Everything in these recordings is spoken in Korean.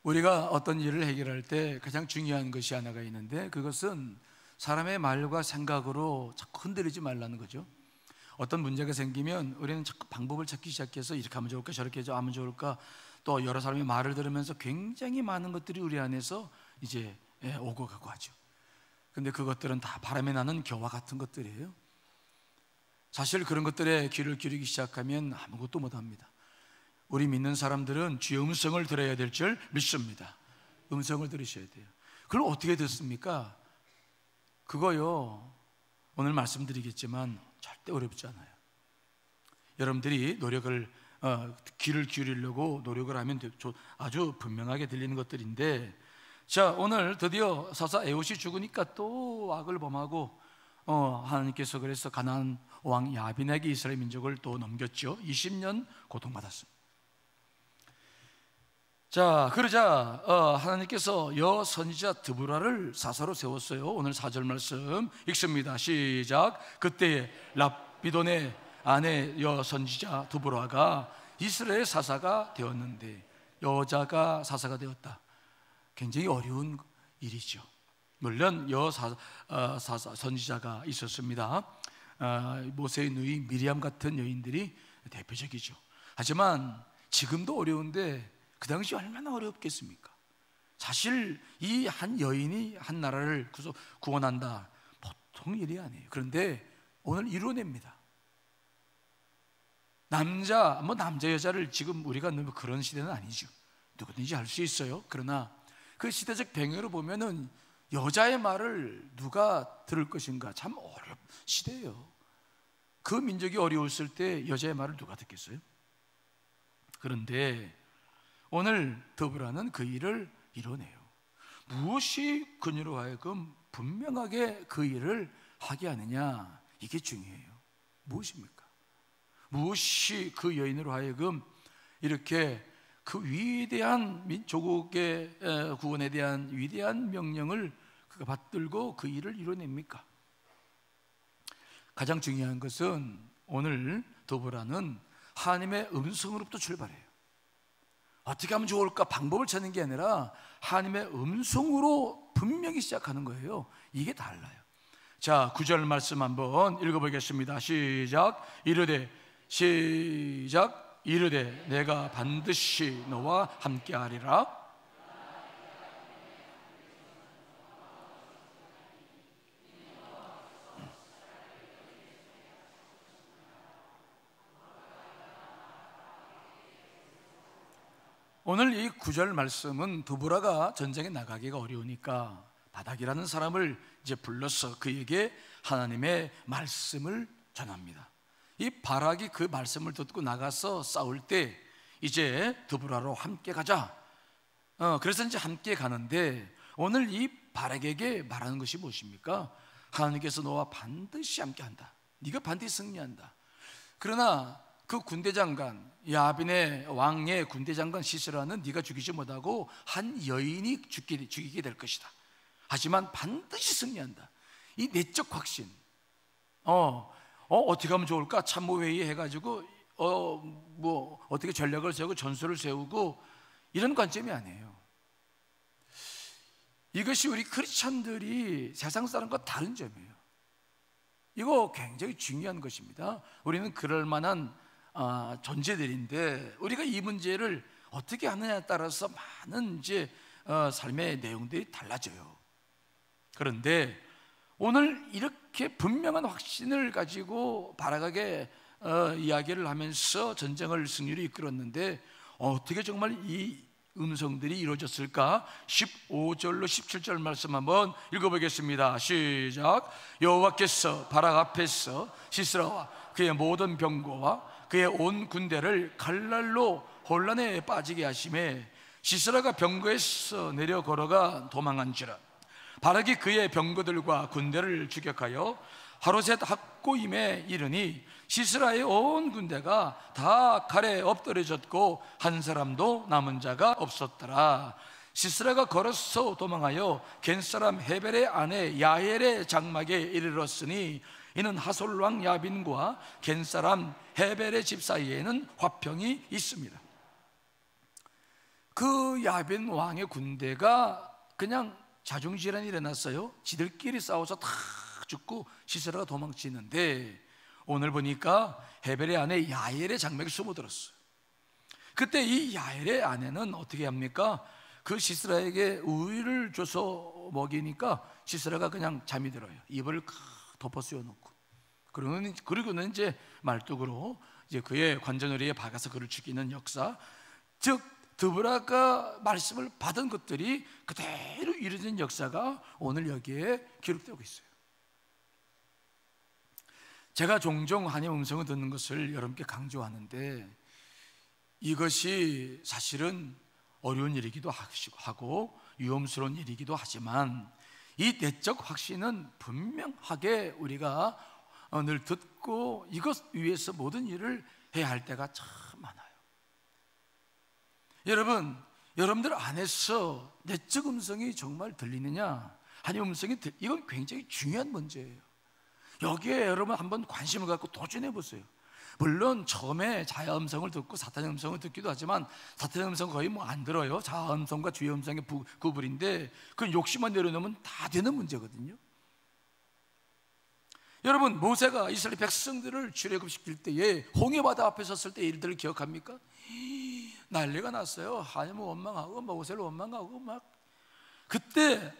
우리가 어떤 일을 해결할 때 가장 중요한 것이 하나가 있는데, 그것은 사람의 말과 생각으로 자꾸 흔들리지 말라는 거죠. 어떤 문제가 생기면 우리는 자꾸 방법을 찾기 시작해서 이렇게 하면 좋을까, 저렇게 하면 좋을까, 또 여러 사람의 말을 들으면서 굉장히 많은 것들이 우리 안에서 이제 오고 가고 하죠. 근데 그것들은 다 바람에 나는 겨와 같은 것들이에요. 사실 그런 것들에 귀를 기울이기 시작하면 아무것도 못합니다. 우리 믿는 사람들은 주의 음성을 들어야 될 줄 믿습니다. 음성을 들으셔야 돼요. 그걸 어떻게 듣습니까? 그거요, 오늘 말씀드리겠지만 절대 어렵지 않아요. 여러분들이 노력을 귀를 기울이려고 노력을 하면 아주 분명하게 들리는 것들인데, 자, 오늘 드디어 사사 에훗이 죽으니까 또 악을 범하고 하나님께서 그래서 가나안 왕 야빈에게 이스라엘 민족을 또 넘겼죠. 20년 고통받았습니다. 자, 그러자 하나님께서 여 선지자 드보라를 사사로 세웠어요. 오늘 4절 말씀 읽습니다. 시작. 그때에 랍비돈의 아내 여 선지자 드보라가 이스라엘 사사가 되었는데, 여자가 사사가 되었다. 굉장히 어려운 일이죠. 물론 선지자가 있었습니다. 모세의 누이 미리암 같은 여인들이 대표적이죠. 하지만 지금도 어려운데 그 당시 얼마나 어렵겠습니까? 사실 이 한 여인이 한 나라를 구원한다, 보통 일이 아니에요. 그런데 오늘 이뤄냅니다. 남자 여자를 지금 우리가 너무 그런 시대는 아니죠. 누구든지 할 수 있어요. 그러나 그 시대적 배경으로 보면은 여자의 말을 누가 들을 것인가, 참 어려운 시대예요. 그 민족이 어려웠을 때 여자의 말을 누가 듣겠어요? 그런데 오늘 드보라는 그 일을 이뤄내요. 무엇이 그녀로 하여금 분명하게 그 일을 하게 하느냐, 이게 중요해요. 무엇입니까? 무엇이 그 여인으로 하여금 이렇게 그 위대한 조국의 구원에 대한 위대한 명령을 그가 받들고 그 일을 이뤄냅니까? 가장 중요한 것은 오늘 드보라는 하나님의 음성으로부터 출발해요. 어떻게 하면 좋을까 방법을 찾는 게 아니라 하나님의 음성으로 분명히 시작하는 거예요. 이게 달라요. 자, 9절 말씀 한번 읽어보겠습니다. 시작. 이르되 내가 반드시 너와 함께하리라. 오늘 이 9절 말씀은 드보라가 전쟁에 나가기가 어려우니까 바닥이라는 사람을 이제 불러서 그에게 하나님의 말씀을 전합니다. 이 바락이 그 말씀을 듣고 나가서 싸울 때 이제 드보라로 함께 가자. 그래서 이제 함께 가는데, 오늘 이 바락에게 말하는 것이 무엇입니까? 하나님께서 너와 반드시 함께한다. 네가 반드시 승리한다. 그러나 그 군대장관, 야빈의 왕의 군대장관 시스라는 네가 죽이지 못하고 한 여인이 죽이게 될 것이다. 하지만 반드시 승리한다. 이 내적 확신. 어떻게 하면 좋을까? 참모회의 해가지고 어떻게 전략을 세우고 전술을 세우고 이런 관점이 아니에요. 이것이 우리 크리스천들이 세상 사람과 다른 점이에요. 이거 굉장히 중요한 것입니다. 우리는 그럴 만한 존재들인데, 우리가 이 문제를 어떻게 하느냐에 따라서 많은 이제 삶의 내용들이 달라져요. 그런데 오늘 이렇게 분명한 확신을 가지고 바락에게 이야기를 하면서 전쟁을 승리로 이끌었는데, 어떻게 정말 이 음성들이 이루어졌을까? 15절로 17절 말씀 한번 읽어보겠습니다. 시작. 여호와께서 바락 앞에서 시스라와 그의 모든 병거와 그의 온 군대를 갈날로 혼란에 빠지게 하심에 시스라가 병거에서 내려 걸어가 도망한지라. 바락이 그의 병거들과 군대를 추격하여 하루셋 학고임에 이르니 시스라의 온 군대가 다 칼에 엎드려졌고 한 사람도 남은 자가 없었더라. 시스라가 걸어서 도망하여 겐사람 헤벨의 아내 야헬의 장막에 이르렀으니 이는 하솔 왕 야빈과 겐사람 헤벨의 집 사이에는 화평이 있습니다. 그 야빈 왕의 군대가 그냥 자중질환이 일어났어요. 지들끼리 싸워서 다 죽고 시세라가 도망치는데, 오늘 보니까 헤벨의 아내 야엘의 장막에 숨어들었어요. 그때 이 야엘의 아내는 어떻게 합니까? 그 시스라에게 우유를 줘서 먹이니까 시스라가 그냥 잠이 들어요. 입을 덮어 씌워놓고. 그리고는 이제 말뚝으로 이제 그의 관자놀이에 박아서 그를 죽이는 역사, 즉 드보라가 말씀을 받은 것들이 그대로 이루어진 역사가 오늘 여기에 기록되고 있어요. 제가 종종 하나님의 음성을 듣는 것을 여러분께 강조하는데, 이것이 사실은 어려운 일이기도 하고 위험스러운 일이기도 하지만, 이 내적 확신은 분명하게 우리가 늘 듣고 이것 위해서 모든 일을 해야 할 때가 참 많아요. 여러분들 안에서 내적 음성이 정말 들리느냐, 하나님의 음성이 이건 굉장히 중요한 문제예요. 여기에 여러분 한번 관심을 갖고 도전해 보세요. 물론 처음에 자아 음성을 듣고 사탄의 음성을 듣기도 하지만, 사탄의 음성 거의 안 들어요. 자아 음성과 주의 음성의 구분인데, 그건 욕심만 내려놓으면 다 되는 문제거든요. 여러분, 모세가 이스라엘 백성들을 출애굽시킬 때에 홍해바다 앞에 섰을 때 일들을 기억합니까? 난리가 났어요. 하나님을 원망하고 모세를 원망하고 막. 그때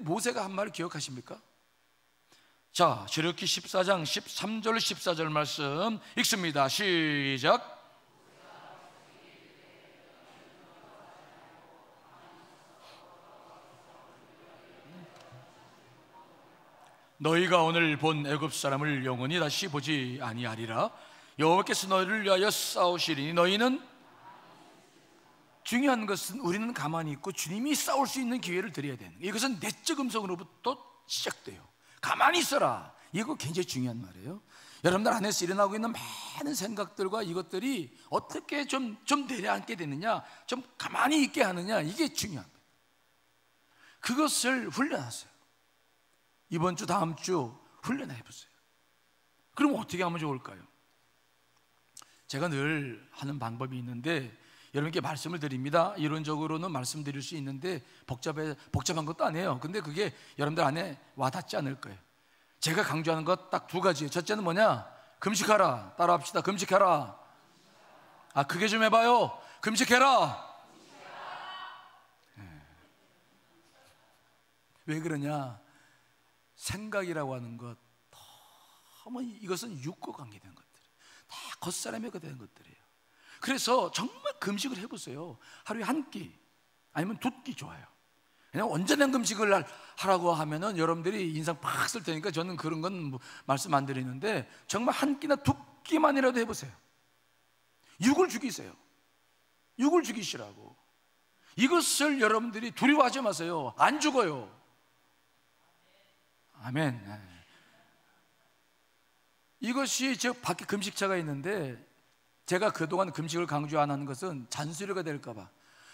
모세가 한 말을 기억하십니까? 자, 출애굽기 14장 13절 14절 말씀 읽습니다. 시작. 너희가 오늘 본 애굽 사람을 영원히 다시 보지 아니하리라. 여호와께서 너희를 위하여 싸우시리니 너희는, 중요한 것은 우리는 가만히 있고 주님이 싸울 수 있는 기회를 드려야 되는 거예요. 이것은 내적 음성으로부터 시작돼요. 가만히 있어라. 이거 굉장히 중요한 말이에요. 여러분들 안에서 일어나고 있는 많은 생각들과 이것들이 어떻게 좀 내려앉게 되느냐, 좀 가만히 있게 하느냐, 이게 중요합니다. 그것을 훈련하세요. 이번 주 다음 주 훈련해 보세요. 그럼 어떻게 하면 좋을까요? 제가 늘 하는 방법이 있는데, 여러분께 말씀을 드립니다. 이론적으로는 말씀드릴 수 있는데 복잡한 것도 아니에요. 근데 그게 여러분들 안에 와닿지 않을 거예요. 제가 강조하는 것 딱 두 가지예요. 첫째는 뭐냐? 금식하라. 따라합시다. 금식하라. 크게 좀 해봐요. 금식해라. 왜 그러냐? 생각이라고 하는 것, 너무 이것은 육과 관계된 것들이에요. 다 겉사람에 관계된 것들이에요. 그래서 정말 금식을 해보세요. 하루에 한 끼 아니면 두 끼 좋아요. 그냥 온전한 금식을 하라고 하면은 여러분들이 인상 팍 쓸 테니까 저는 그런 건 말씀 안 드리는데, 정말 한 끼나 두 끼만이라도 해보세요. 육을 죽이세요. 육을 죽이시라고. 이것을 여러분들이 두려워하지 마세요. 안 죽어요. 아멘. 이것이 저 밖에 금식차가 있는데, 제가 그동안 금식을 강조 안 하는 것은 잔소리가 될까봐.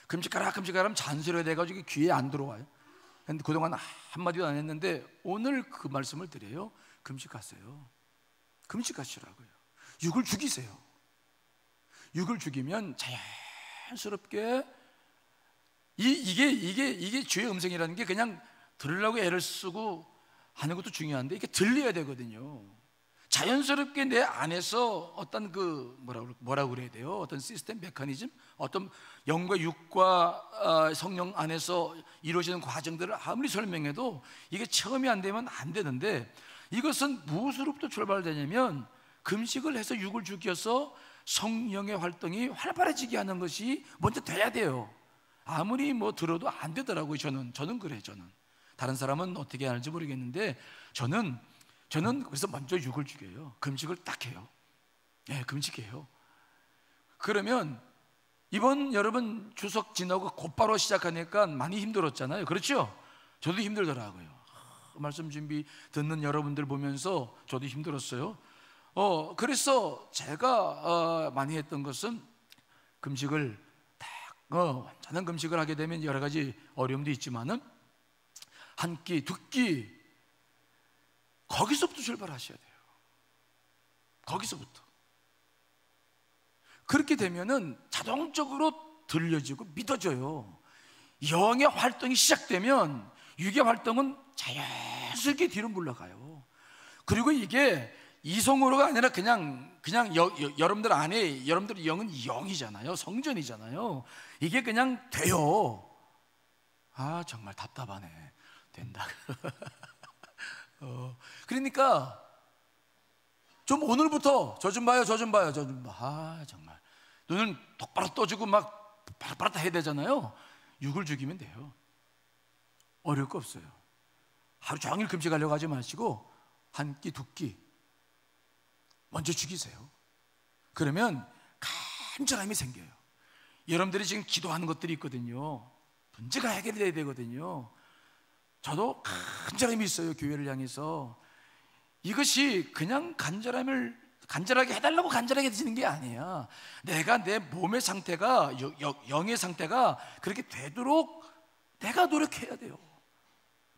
금식하라 하면 잔소리가 돼가지고 귀에 안 들어와요. 근데 그동안 한마디도 안 했는데 오늘 그 말씀을 드려요. 금식하세요. 금식하시라고요. 육을 죽이세요. 육을 죽이면 자연스럽게 이게 주의 음성이라는 게 그냥 들으려고 애를 쓰고 하는 것도 중요한데, 이게 들려야 되거든요. 자연스럽게 내 안에서 어떤 뭐라고 그래야 돼요? 어떤 시스템, 메커니즘, 어떤 영과 육과 성령 안에서 이루어지는 과정들을 아무리 설명해도 이게 처음이 안 되면 안 되는데, 이것은 무엇으로부터 출발되냐면 금식을 해서 육을 죽여서 성령의 활동이 활발해지게 하는 것이 먼저 돼야 돼요. 아무리 들어도 안 되더라고요. 저는 그래요. 다른 사람은 어떻게 하는지 모르겠는데 저는 그래서 먼저 육을 죽여요. 금식을 딱 해요. 금식해요. 그러면 이번 여러분 추석 지나고 곧바로 시작하니까 많이 힘들었잖아요. 그렇죠? 저도 힘들더라고요. 말씀 준비 듣는 여러분들 보면서 저도 힘들었어요. 그래서 제가 많이 했던 것은 금식을 완전한 금식을 하게 되면 여러 가지 어려움도 있지만은 한 끼, 두 끼, 거기서부터 출발하셔야 돼요. 거기서부터. 그렇게 되면은 자동적으로 들려지고 믿어져요. 영의 활동이 시작되면 육의 활동은 자연스럽게 뒤로 물러가요. 그리고 이게 이성으로가 아니라 그냥 여러분들 안에, 여러분들의 영은 영이잖아요. 성전이잖아요. 이게 그냥 돼요. 아, 정말 답답하네. 된다. 그러니까 좀 오늘부터 저 좀 봐요, 저 좀 봐요, 저 좀 봐. 아, 정말 눈을 똑바로 떠주고 막 바라바라 해야 되잖아요. 육을 죽이면 돼요. 어려울 거 없어요. 하루 종일 금식하려고 하지 마시고 한 끼, 두 끼 먼저 죽이세요. 그러면 간절함이 생겨요. 여러분들이 지금 기도하는 것들이 있거든요. 문제가 해결이 돼야 되거든요. 저도 간절함이 있어요. 교회를 향해서. 이것이 그냥 간절하게 해달라고 간절하게 드리는 게 아니야. 내가 내 몸의 상태가, 영의 상태가 그렇게 되도록 내가 노력해야 돼요.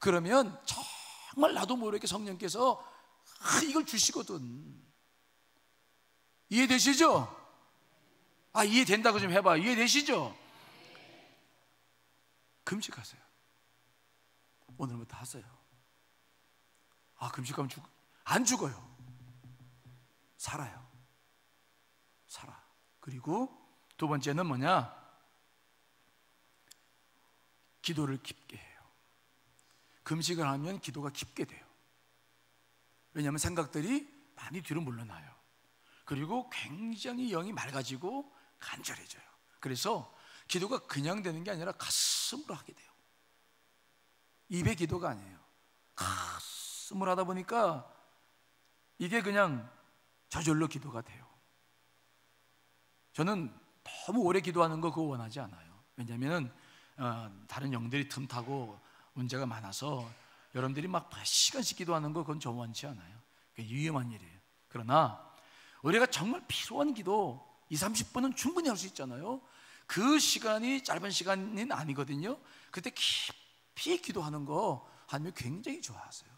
그러면 정말 나도 모르게 성령께서 이걸 주시거든. 이해되시죠? 아, 이해된다고 좀 해봐. 이해되시죠? 금식하세요. 오늘부터 하세요. 아, 금식하면 안 죽어요. 살아요. 살아. 그리고 두 번째는 뭐냐? 기도를 깊게 해요. 금식을 하면 기도가 깊게 돼요. 왜냐하면 생각들이 많이 뒤로 물러나요. 그리고 굉장히 영이 맑아지고 간절해져요. 그래서 기도가 그냥 되는 게 아니라 가슴으로 하게 돼요. 입의 기도가 아니에요. 가슴으로 하다 보니까 이게 그냥 저절로 기도가 돼요. 저는 너무 오래 기도하는 거 그거 원하지 않아요. 왜냐하면 다른 영들이 틈타고 문제가 많아서 여러분들이 막 몇 시간씩 기도하는 거 그건 저 원치 않아요. 그게 위험한 일이에요. 그러나 우리가 정말 필요한 기도 20-30분은 충분히 할 수 있잖아요. 그 시간이 짧은 시간은 아니거든요. 그때 깊이 기도하는 거 하면 굉장히 좋아하세요.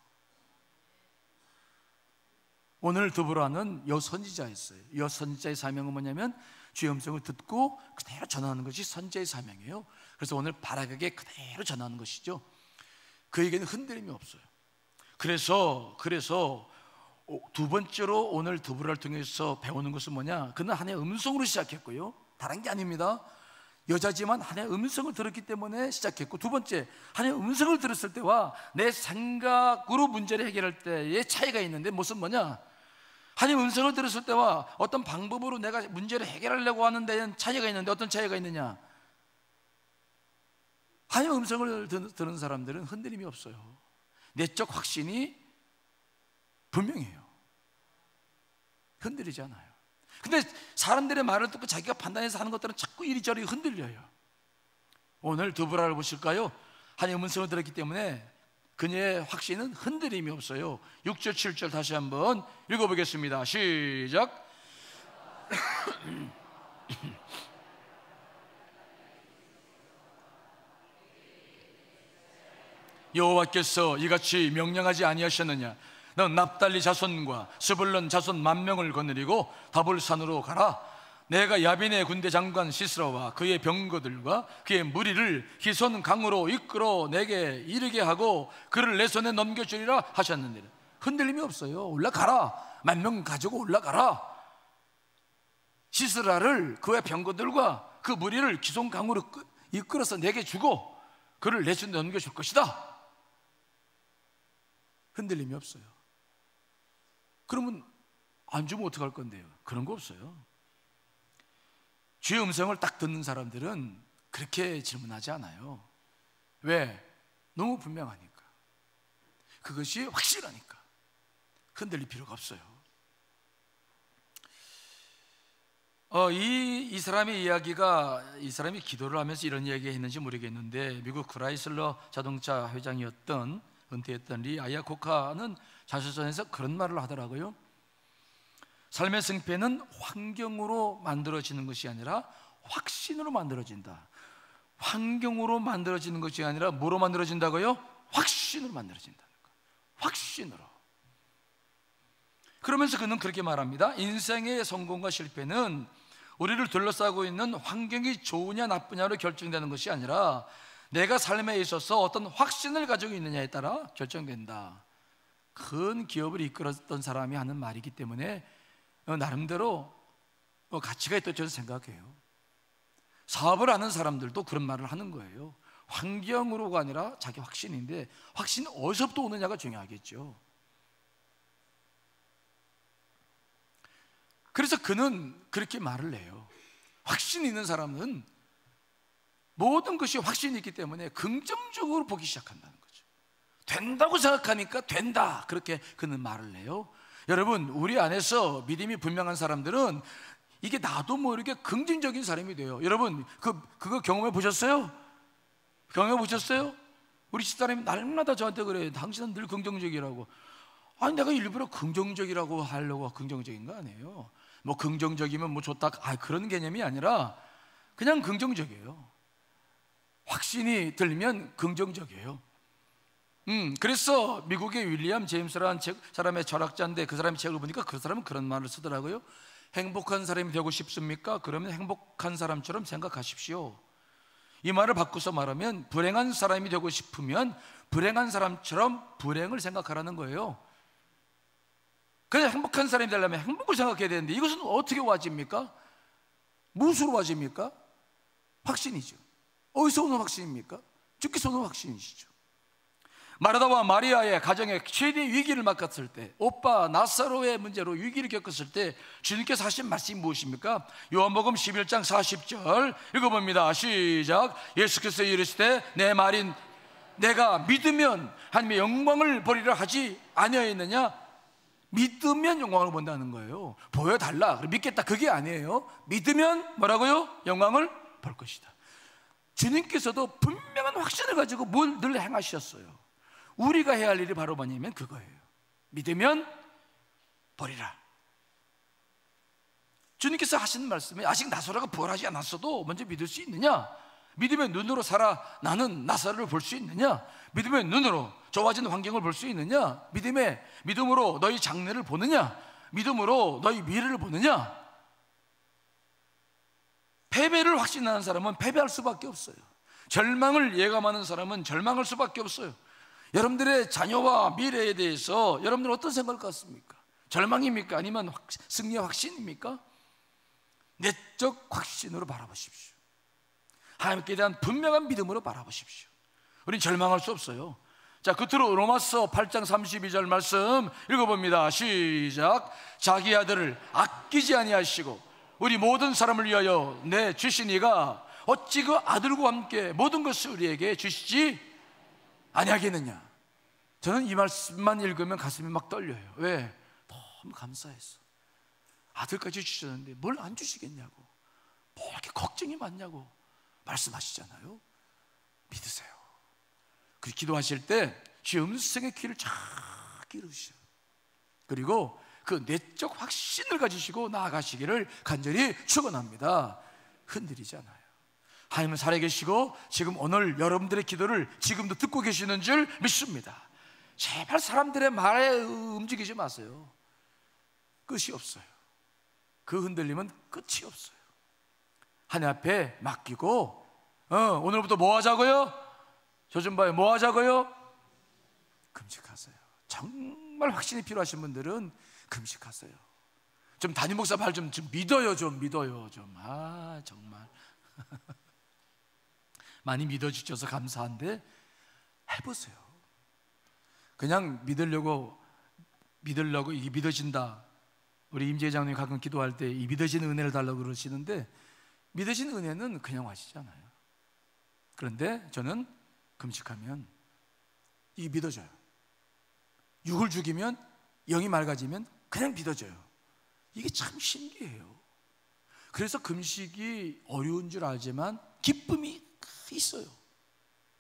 오늘 더불어하는 여선지자였어요. 여선지자의 사명은 뭐냐면 주의 음성을 듣고 그대로 전하는 것이 선지자의 사명이에요. 그래서 오늘 바라게 그대로 전하는 것이죠. 그에게는 흔들림이 없어요. 그래서 두 번째로 오늘 더불어를 통해서 배우는 것은 뭐냐? 그는 하나님의 음성으로 시작했고요. 다른 게 아닙니다. 여자지만 하나님의 음성을 들었기 때문에 시작했고, 두 번째, 하나님의 음성을 들었을 때와 내 생각으로 문제를 해결할 때의 차이가 있는데, 무슨 뭐냐? 하나님의 음성을 들었을 때와 어떤 방법으로 내가 문제를 해결하려고 하는 데는 차이가 있는데, 어떤 차이가 있느냐? 하나님의 음성을 듣는 사람들은 흔들림이 없어요. 내적 확신이 분명해요. 흔들리지 않아요. 근데 사람들의 말을 듣고 자기가 판단해서 하는 것들은 자꾸 이리저리 흔들려요. 오늘 두브라를 보실까요? 하나님의 음성을 들었기 때문에 그녀의 확신은 흔들림이 없어요. 6절 7절 다시 한번 읽어보겠습니다. 시작. 여호와께서 이같이 명령하지 아니하셨느냐? 너 납달리 자손과 스불론 자손 10,000명을 거느리고 다볼산으로 가라. 내가 야빈의 군대 장관 시스라와 그의 병거들과 그의 무리를 기손 강으로 이끌어 내게 이르게 하고 그를 내 손에 넘겨주리라 하셨는데, 흔들림이 없어요. 올라가라. 10,000명 가지고 올라가라. 시스라를 그의 병거들과 그 무리를 기손 강으로 이끌어서 내게 주고 그를 내 손에 넘겨줄 것이다. 흔들림이 없어요. 그러면 안 주면 어떡할 건데요? 그런 거 없어요. 주의 음성을 딱 듣는 사람들은 그렇게 질문하지 않아요. 왜? 너무 분명하니까. 그것이 확실하니까 흔들릴 필요가 없어요. 이 사람의 이야기가, 이 사람이 기도를 하면서 이런 이야기가 있는지 모르겠는데, 미국 크라이슬러 자동차 회장이었던, 은퇴했던 리 아야코카는 자서전에서 그런 말을 하더라고요. 삶의 승패는 환경으로 만들어지는 것이 아니라 확신으로 만들어진다. 환경으로 만들어지는 것이 아니라 뭐로 만들어진다고요? 확신으로 만들어진다는 거. 확신으로. 그러면서 그는 그렇게 말합니다. 인생의 성공과 실패는 우리를 둘러싸고 있는 환경이 좋으냐 나쁘냐로 결정되는 것이 아니라 내가 삶에 있어서 어떤 확신을 가지고 있느냐에 따라 결정된다. 큰 기업을 이끌었던 사람이 하는 말이기 때문에 나름대로 가치가 있다고 저는 생각해요. 사업을 하는 사람들도 그런 말을 하는 거예요. 환경으로가 아니라 자기 확신인데, 확신이 어디서부터 오느냐가 중요하겠죠. 그래서 그는 그렇게 말을 해요. 확신 있는 사람은 모든 것이 확신이 있기 때문에 긍정적으로 보기 시작한다는 거죠. 된다고 생각하니까 된다, 그렇게 그는 말을 해요. 여러분, 우리 안에서 믿음이 분명한 사람들은 이게 나도 모르게 긍정적인 사람이 돼요. 여러분, 그거 경험해 보셨어요? 경험해 보셨어요? 우리 집사람이 날마다 저한테 그래요. 당신은 늘 긍정적이라고. 아니, 내가 일부러 긍정적이라고 하려고 긍정적인 거 아니에요. 뭐 긍정적이면 뭐 좋다, 그런 개념이 아니라 그냥 긍정적이에요. 확신이 들면 긍정적이에요. 그래서 미국의 윌리엄 제임스라는 사람의 철학자인데, 그 사람의 책을 보니까 그 사람은 그런 말을 쓰더라고요. 행복한 사람이 되고 싶습니까? 그러면 행복한 사람처럼 생각하십시오. 이 말을 바꿔서 말하면, 불행한 사람이 되고 싶으면 불행한 사람처럼 불행을 생각하라는 거예요. 그냥 행복한 사람이 되려면 행복을 생각해야 되는데, 이것은 어떻게 와집니까? 무엇으로 와집니까? 확신이죠. 어디서 오는 확신입니까? 주께서 오는 확신이시죠. 마르다와 마리아의 가정에 최대 위기를 맡았을 때, 오빠 나사로의 문제로 위기를 겪었을 때 주님께서 하신 말씀이 무엇입니까? 요한복음 11장 40절 읽어봅니다. 시작. 예수께서 이르시되 내 말인 내가 믿으면 하나님의 영광을 보리라 하지 아니하였느냐? 믿으면 영광을 본다는 거예요. 보여달라, 믿겠다, 그게 아니에요. 믿으면 뭐라고요? 영광을 볼 것이다. 주님께서도 분명한 확신을 가지고 뭘 늘 행하셨어요. 우리가 해야 할 일이 바로 뭐냐면 그거예요. 믿으면 보리라. 주님께서 하시는 말씀에 아직 나사로가 부활하지 않았어도 먼저 믿을 수 있느냐? 믿으면 눈으로 살아 나는 나사로를 볼 수 있느냐? 믿으면 눈으로 좋아지는 환경을 볼 수 있느냐? 믿음으로 너희 장래를 보느냐? 믿음으로 너희 미래를 보느냐? 패배를 확신하는 사람은 패배할 수밖에 없어요. 절망을 예감하는 사람은 절망할 수밖에 없어요. 여러분들의 자녀와 미래에 대해서 여러분들은 어떤 생각을 갖습니까? 절망입니까? 아니면 승리의 확신입니까? 내적 확신으로 바라보십시오. 하나님께 대한 분명한 믿음으로 바라보십시오. 우리는 절망할 수 없어요. 자, 끝으로 로마서 8장 32절 말씀 읽어봅니다. 시작. 자기 아들을 아끼지 아니하시고 우리 모든 사람을 위하여 내주신 이가 어찌 그 아들과 함께 모든 것을 우리에게 주시지 아니하겠느냐? 저는 이 말씀만 읽으면 가슴이 막 떨려요. 왜? 너무 감사해서. 아들까지 주셨는데 뭘 안 주시겠냐고, 뭐 이렇게 걱정이 많냐고 말씀하시잖아요. 믿으세요. 그리고 기도하실 때 주의 음성의 귀를 쫙 기르셔. 그리고 그 내적 확신을 가지시고 나아가시기를 간절히 축원합니다. 흔들리지 않아요. 하나님은 살아계시고 지금 오늘 여러분들의 기도를 지금도 듣고 계시는 줄 믿습니다. 제발 사람들의 말에 움직이지 마세요. 끝이 없어요. 그 흔들림은 끝이 없어요. 하나님 앞에 맡기고 오늘부터 뭐 하자고요? 저 좀 봐요. 뭐 하자고요? 금식하세요. 정말 확신이 필요하신 분들은 금식하세요. 좀 담임 목사 말 좀 믿어요. 좀 믿어요. 정말 많이 믿어주셔서 감사한데 해보세요. 그냥 믿으려고 이게 믿어진다. 우리 임재 장로님 가끔 기도할 때 이 믿어지는 은혜를 달라고 그러시는데, 믿어지는 은혜는 그냥 와시잖아요. 그런데 저는 금식하면 이게 믿어져요. 육을 죽이면 영이 맑아지면 그냥 믿어져요. 이게 참 신기해요. 그래서 금식이 어려운 줄 알지만 기쁨이 있어요.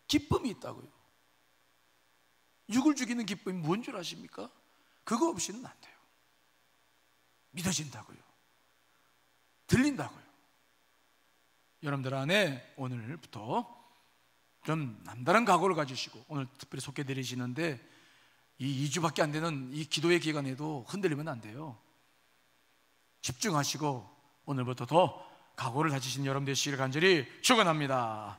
기쁨이 있다고요. 육을 죽이는 기쁨이 뭔 줄 아십니까? 그거 없이는 안 돼요. 믿어진다고요. 들린다고요. 여러분들 안에 오늘부터 좀 남다른 각오를 가지시고, 오늘 특별히 소개드리시는데 이 2주밖에 안 되는 이 기도의 기간에도 흔들리면 안 돼요. 집중하시고 오늘부터 더 각오를 다지신 여러분 되시기를 간절히 축원합니다.